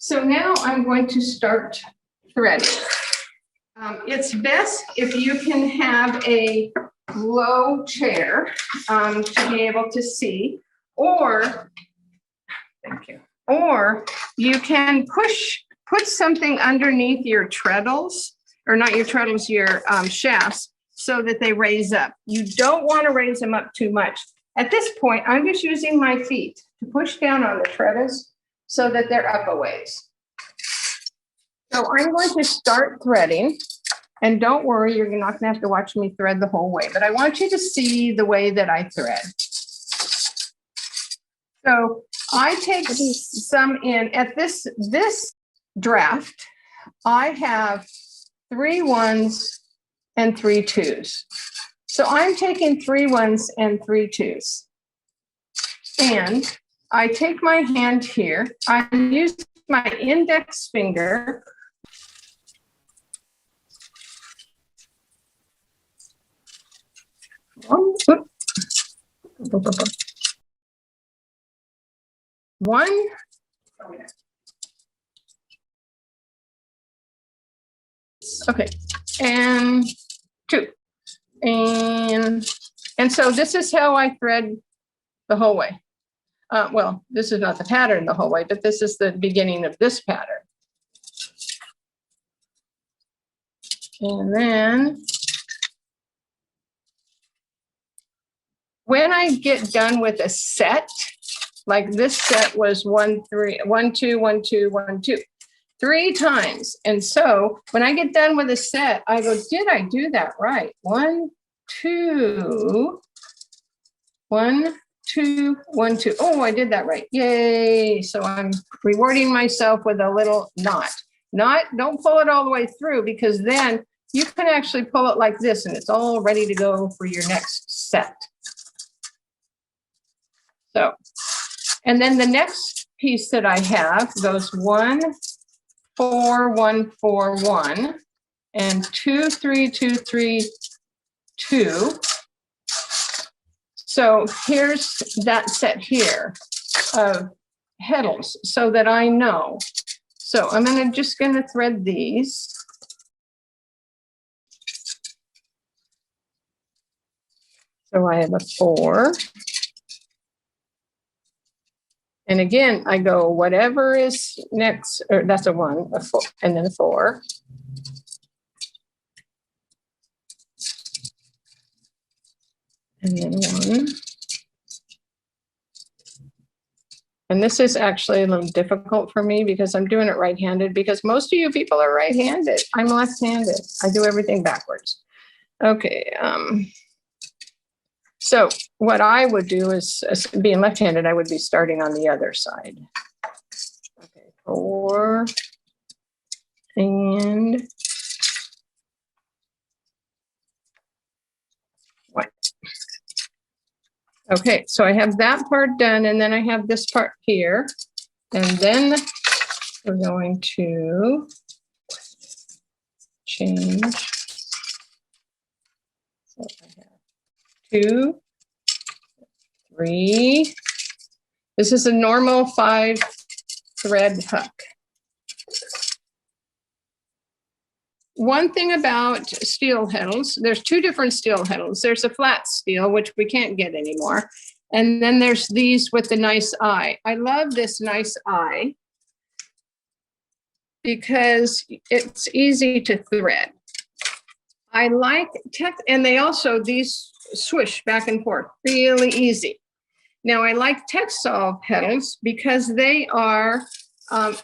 So now I'm going to start threading. It's best if you can have a low chair to be able to see, or, thank you, or you can put something underneath your treadles, or not your treadles, your shafts, so that they raise up. You don't want to raise them up too much. At this point, I'm just using my feet to push down on the treadles so that they're up a ways. So I'm going to start threading, and don't worry, you're not going to have to watch me thread the whole way, but I want you to see the way that I thread. So I take some in at this draft. I have 3 1s and 3 2s. So I'm taking 3 1s and 3 2s. And I take my hand here. I use my index finger. One. Okay, and 2. And so this is how I thread the whole way. Well, this is not the pattern the whole way, but this is the beginning of this pattern. And then when I get done with a set, like this set was 1 3 1 2 1 2 1 2 3 times. And so when I get done with a set, I go, did I do that right? 1 2 1 2 1 2. Oh, I did that right. Yay. So I'm rewarding myself with a little knot. Don't pull it all the way through, because then you can actually pull it like this and it's all ready to go for your next set. So, and then the next piece that I have goes 1 4 1 4 1 and 2 3 2 3 2. So here's that set here of Heddles, so that I know. So I'm just going to thread these. So I have a 4. And again, I go whatever is next, or that's a 1, a 4, and then a 4. And then 1. And this is actually a little difficult for me because I'm doing it right-handed, because most of you people are right-handed. I'm left-handed. I do everything backwards. Okay. So what I would do is, being left-handed, I would be starting on the other side. Okay, 4 and 1. Okay, so I have that part done, and then I have this part here, and then we're going to change. So I have 2, 3. This is a normal 5 thread hook. One thing about steel heddles, there's 2 different steel heddles. There's a flat steel, which we can't get anymore. And then there's these with the nice eye. I love this nice eye because it's easy to thread. I like and they also, these swish back and forth really easy. Now I like textile Heddles because they are,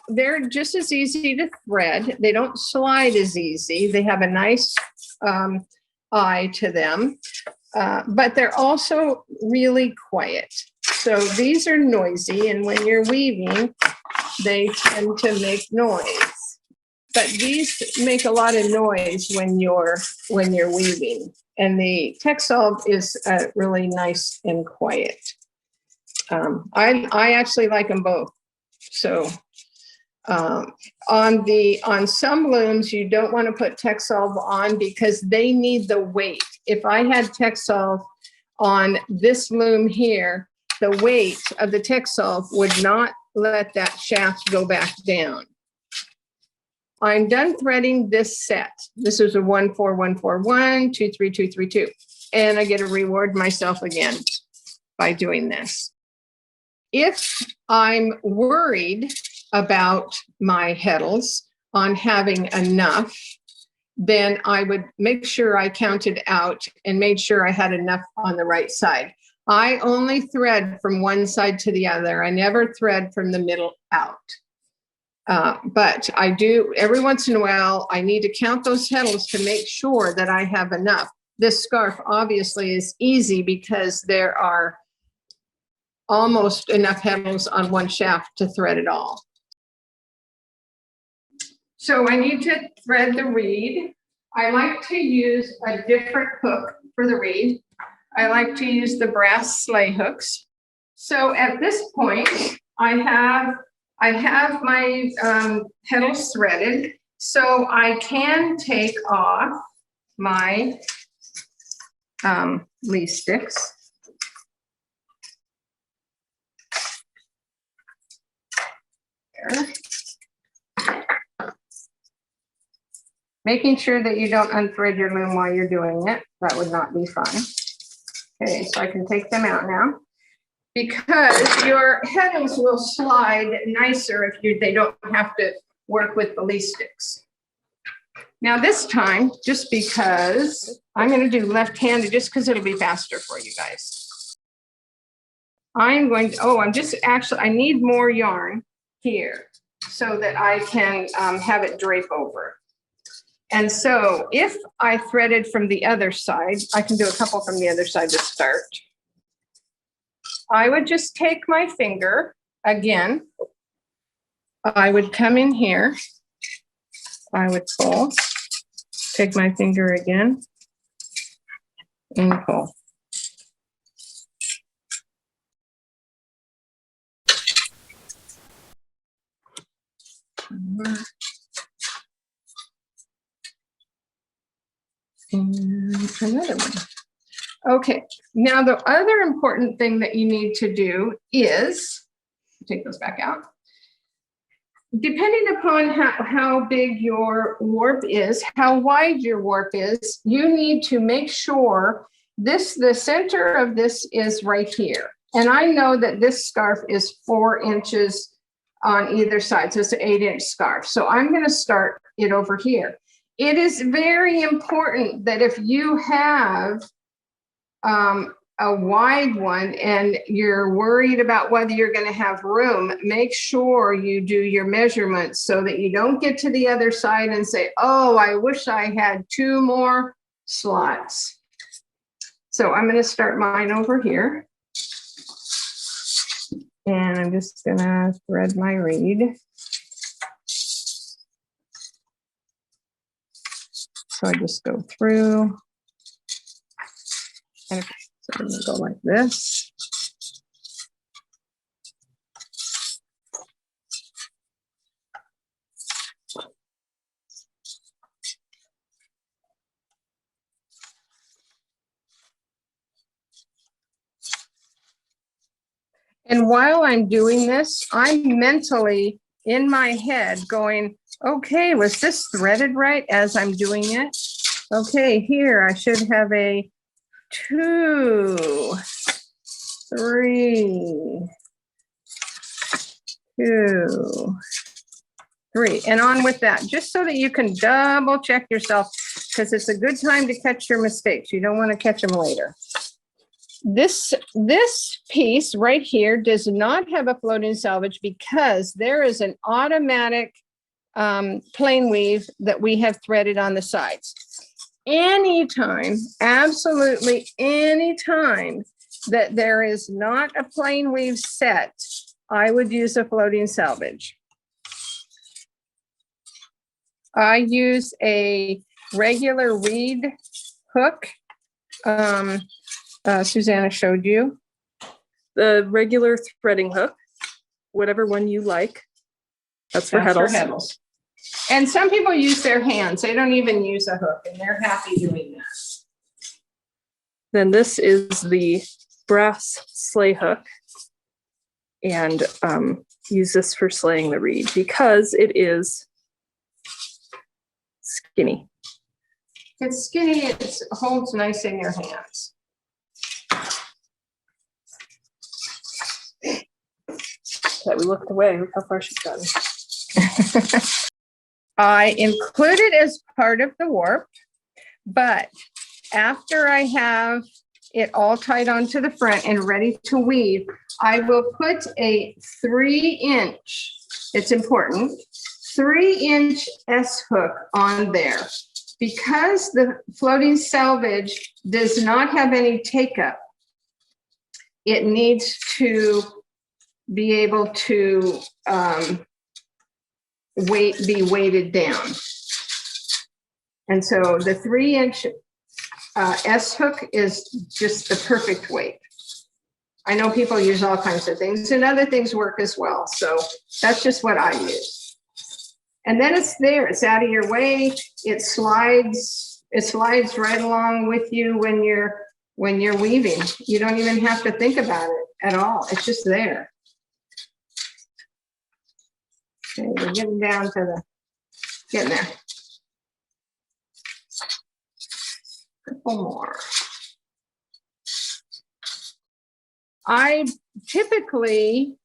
they're just as easy to thread. They don't slide as easy. They have a nice eye to them, but they're also really quiet. So these are noisy, and when you're weaving, they tend to make noise. But these make a lot of noise when you're weaving, and the textile is really nice and quiet. I actually like them both. So on some looms, you don't want to put textile on because they need the weight. If I had textile on this loom here, the weight of the textile would not let that shaft go back down. I'm done threading this set. This is a 1 4 1 4 1 2 3 2 3 2, and I get to reward myself again by doing this. If I'm worried about my Heddles on having enough, then I would make sure I counted out and made sure I had enough on the right side. I only thread from one side to the other. I never thread from the middle out. But I do, every once in a while, I need to count those Heddles to make sure that I have enough. This scarf obviously is easy because there are almost enough Heddles on one shaft to thread it all. So I need to thread the reed. I like to use a different hook for the reed. I like to use the brass sleigh hooks. So at this point, I have my Heddles threaded, so I can take off my leaf sticks. There. Making sure that you don't unthread your loom while you're doing it. That would not be fun. Okay, so I can take them out now, because your Heddles will slide nicer if they don't have to work with the leaf sticks. Now this time, just because I'm going to do left-handed, just because it'll be faster for you guys. I'm going to, I need more yarn here so that I can have it drape over. And so if I threaded from the other side, I can do a couple from the other side to start. I would just take my finger again. I would come in here. I would pull, take my finger again and pull. And another one. Okay, now the other important thing that you need to do is, take those back out. Depending upon how big your warp is, how wide your warp is, you need to make sure the center of this is right here. And I know that this scarf is 4 inches on either side, so it's an 8-inch scarf. So I'm going to start it over here. It is very important that if you have a wide one and you're worried about whether you're going to have room, make sure you do your measurements so that you don't get to the other side and say, oh, I wish I had 2 more slots. So I'm going to start mine over here. And I'm just going to thread my reed. So I just go through. And so I'm going to go like this. And while I'm doing this, I'm mentally in my head going, okay, was this threaded right as I'm doing it? Okay, here I should have a 2, 3, 2, 3, and on with that, just so that you can double check yourself, because it's a good time to catch your mistakes. You don't want to catch them later. This piece right here does not have a floating selvage because there is an automatic plain weave that we have threaded on the sides. Anytime, absolutely anytime that there is not a plain weave set, I would use a floating selvage. I use a regular reed hook. Susanna showed you. The regular threading hook, whatever one you like. That's for Heddles. And some people use their hands. They don't even use a hook, and they're happy doing that. Then this is the brass sleigh hook. And use this for slaying the reed because it is skinny. It's skinny, it holds nice in your hands. Okay, we looked away. Look how far she's gotten. I include it as part of the warp, but after I have it all tied onto the front and ready to weave, I will put a 3-inch, it's important, 3-inch S hook on there. Because the floating selvage does not have any take up, it needs to be able to be weighted down. And so the 3-inch S hook is just the perfect weight. I know people use all kinds of things and other things work as well. So that's just what I use. And then it's there, it's out of your way. It slides right along with you when you're weaving. You don't even have to think about it at all. It's just there. Okay, we're getting down to getting there. A couple more. I typically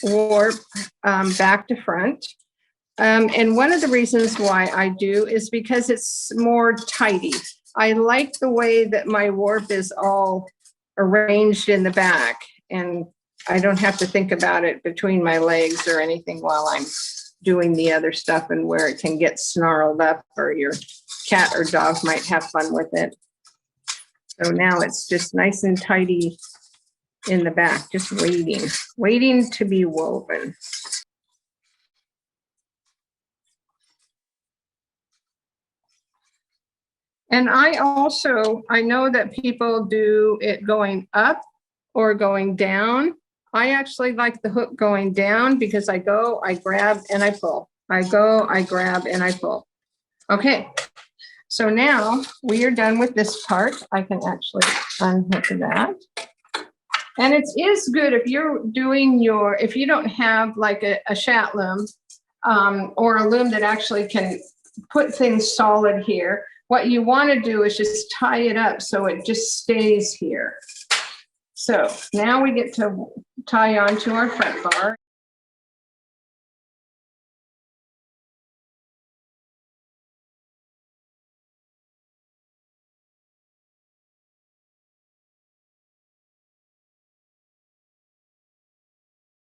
warp back to front. And one of the reasons why I do is because it's more tidy. I like the way that my warp is all arranged in the back, and I don't have to think about it between my legs or anything while I'm doing the other stuff and where it can get snarled up or your cat or dog might have fun with it. So now it's just nice and tidy in the back, just waiting to be woven. And I know that people do it going up or going down. I actually like the hook going down because I go, I grab, and I pull. I go, I grab, and I pull. Okay, so now we are done with this part. I can actually unhook that. And it is good if you're doing if you don't have like a chat loom or a loom that actually can put things solid here. What you want to do is just tie it up so it just stays here. So now we get to tie onto our front bar.